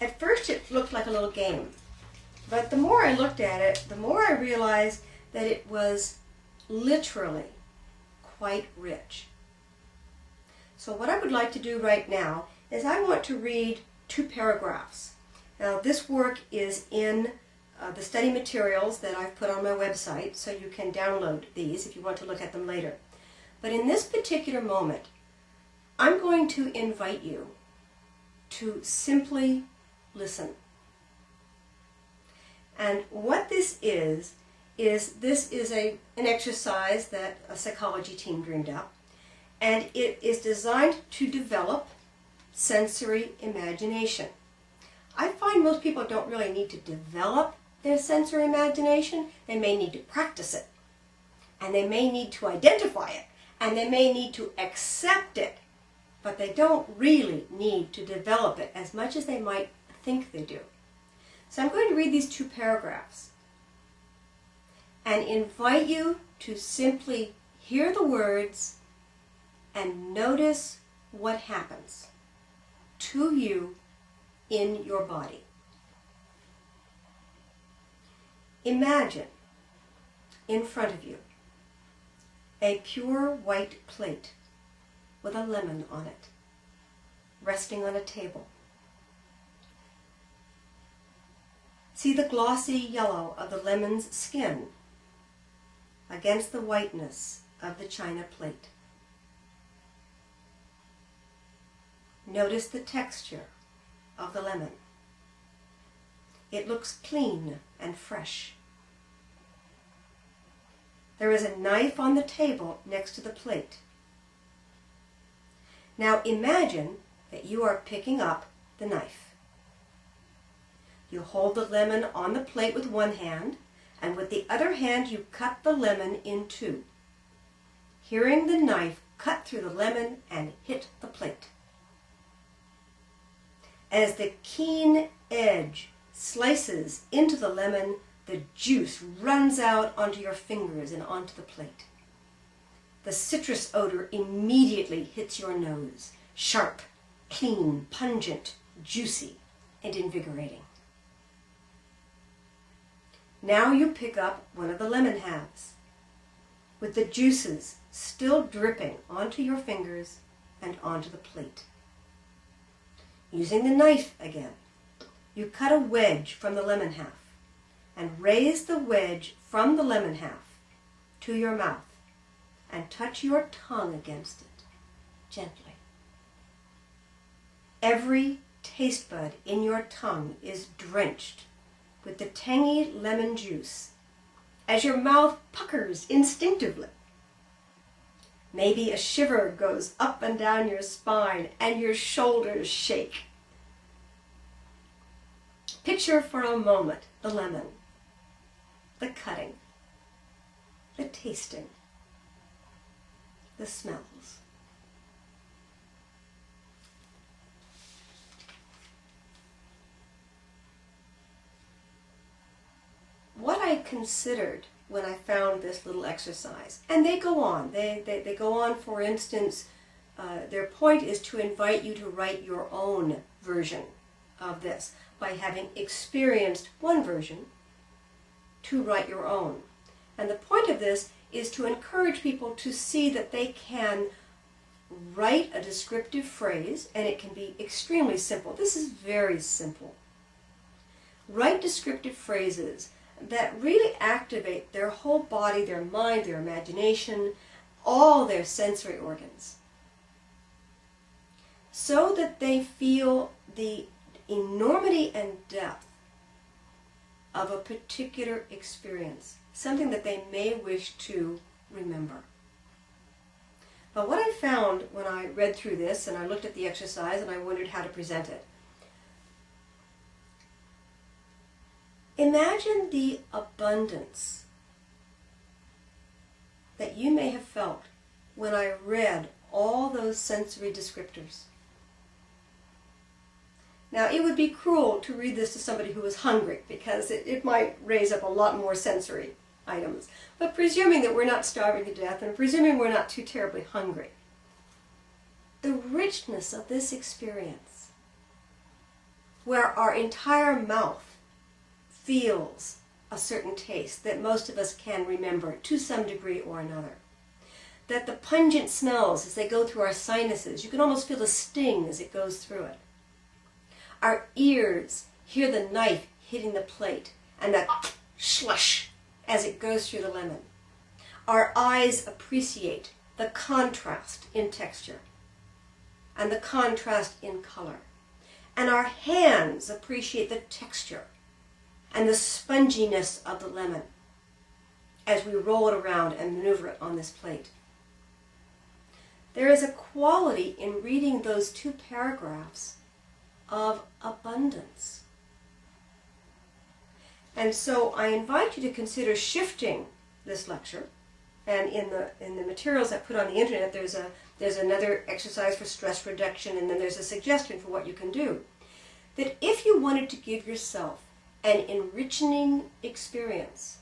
At first it looked like a little game, but the more I looked at it, the more I realized that it was literally quite rich. So what I would like to do right now is I want to read 2 paragraphs. Now this work is in the study materials that I've put on my website, so you can download these if you want to look at them later. But in this particular moment, I'm going to invite you to simply listen. And what this is this is an exercise that a psychology team dreamed up, and it is designed to develop sensory imagination. I find most people don't really need to develop their sensory imagination. They may need to practice it, and they may need to identify it, and they may need to accept it, but they don't really need to develop it as much as they might think they do. So I'm going to read these 2 paragraphs and invite you to simply hear the words and notice what happens to you in your body. Imagine in front of you a pure white plate with a lemon on it, resting on a table. See the glossy yellow of the lemon's skin against the whiteness of the china plate. Notice the texture of the lemon. It looks clean and fresh. There is a knife on the table next to the plate. Now imagine that you are picking up the knife. You hold the lemon on the plate with one hand, and with the other hand you cut the lemon in 2, hearing the knife cut through the lemon and hit the plate. As the keen edge slices into the lemon, the juice runs out onto your fingers and onto the plate. The citrus odor immediately hits your nose, sharp, clean, pungent, juicy, and invigorating. Now you pick up one of the lemon halves, with the juices still dripping onto your fingers and onto the plate. Using the knife again, you cut a wedge from the lemon half and raise the wedge from the lemon half to your mouth and touch your tongue against it gently. Every taste bud in your tongue is drenched with the tangy lemon juice as your mouth puckers instinctively. Maybe a shiver goes up and down your spine and your shoulders shake. Picture for a moment the lemon, the cutting, the tasting, the smells. What I considered when I found this little exercise, and they go on, they go on, for instance, their point is to invite you to write your own version of this by having experienced one version to write your own. And the point of this is to encourage people to see that they can write a descriptive phrase, and it can be extremely simple. This is very simple. Write descriptive phrases that really activate their whole body, their mind, their imagination, all their sensory organs, so that they feel the enormity and depth of a particular experience, something that they may wish to remember. But what I found when I read through this and I looked at the exercise and I wondered how to present it, imagine the abundance that you may have felt when I read all those sensory descriptors. Now, it would be cruel to read this to somebody who was hungry, because it might raise up a lot more sensory items. But presuming that we're not starving to death, and presuming we're not too terribly hungry, the richness of this experience where our entire mouth feels a certain taste that most of us can remember to some degree or another. That the pungent smells, as they go through our sinuses, you can almost feel the sting as it goes through it. Our ears hear the knife hitting the plate and that slush as it goes through the lemon. Our eyes appreciate the contrast in texture and the contrast in color. And our hands appreciate the texture and the sponginess of the lemon as we roll it around and maneuver it on this plate. There is a quality in reading those two paragraphs of abundance. And so I invite you to consider shifting this lecture. And in the materials I put on the internet, there's another exercise for stress reduction, and then there's a suggestion for what you can do. That if you wanted to give yourself an enriching experience,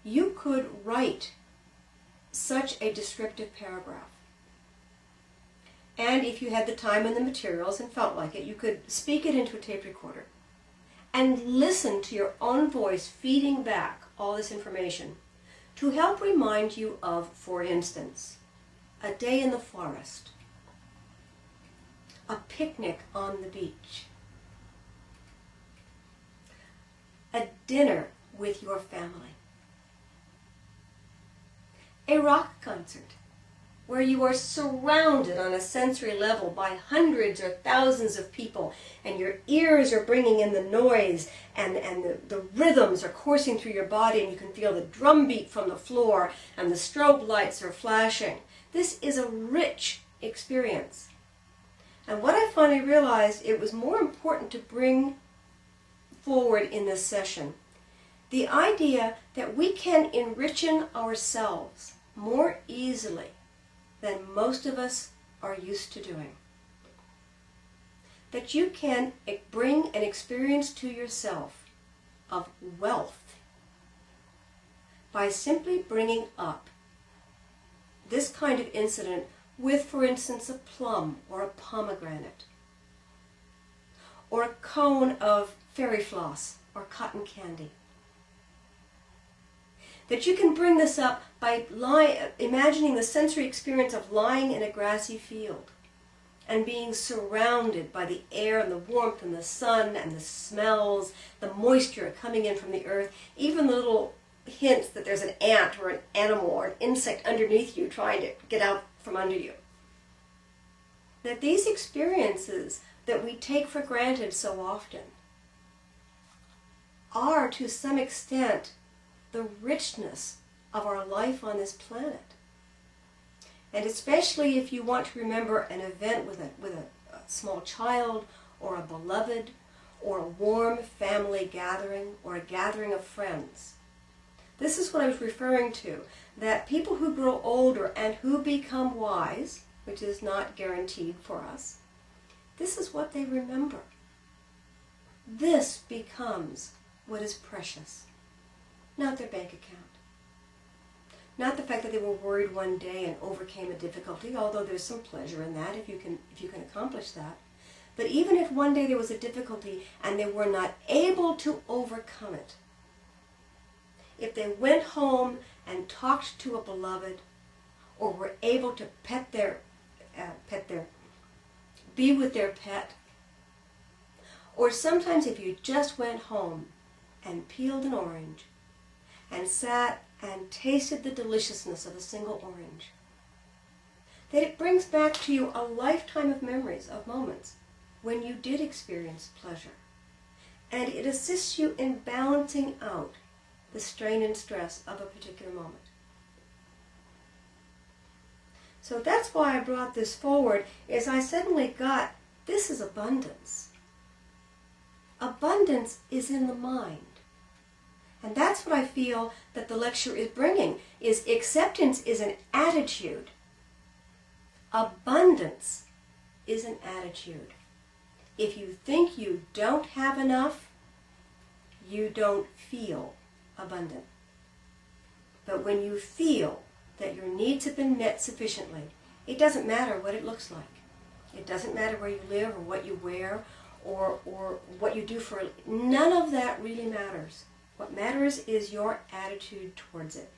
you could write such a descriptive paragraph. And if you had the time and the materials and felt like it, you could speak it into a tape recorder and listen to your own voice feeding back all this information to help remind you of, for instance, a day in the forest, a picnic on the beach, a dinner with your family, a rock concert where you are surrounded on a sensory level by hundreds or thousands of people, and your ears are bringing in the noise, and the rhythms are coursing through your body, and you can feel the drum beat from the floor, and the strobe lights are flashing. This is a rich experience. And what I finally realized, it was more important to bring forward in this session the idea that we can enrich ourselves more easily than most of us are used to doing. That you can bring an experience to yourself of wealth by simply bringing up this kind of incident with, for instance, a plum or a pomegranate, or a cone of fairy floss or cotton candy. That you can bring this up by imagining the sensory experience of lying in a grassy field and being surrounded by the air and the warmth and the sun and the smells, the moisture coming in from the earth, even the little hints that there's an ant or an animal or an insect underneath you trying to get out from under you. That these experiences that we take for granted so often are, to some extent, the richness of our life on this planet. And especially if you want to remember an event with a small child or a beloved or a warm family gathering or a gathering of friends. This is what I was referring to, that people who grow older and who become wise, which is not guaranteed for us, this is what they remember. This becomes what is precious. Not their bank account. Not the fact that they were worried one day and overcame a difficulty, although there's some pleasure in that if you can accomplish that. But even if one day there was a difficulty and they were not able to overcome it, if they went home and talked to a beloved, or were able to be with their pet, or sometimes if you just went home and peeled an orange and sat and tasted the deliciousness of a single orange, that it brings back to you a lifetime of memories, of moments when you did experience pleasure. And it assists you in balancing out the strain and stress of a particular moment. So that's why I brought this forward, is I suddenly got, this is abundance. Abundance is in the mind. And that's what I feel that the lecture is bringing, is acceptance is an attitude. Abundance is an attitude. If you think you don't have enough, you don't feel abundant. But when you feel that your needs have been met sufficiently, it doesn't matter what it looks like. It doesn't matter where you live or what you wear or what you do for, none of that really matters. What matters is your attitude towards it.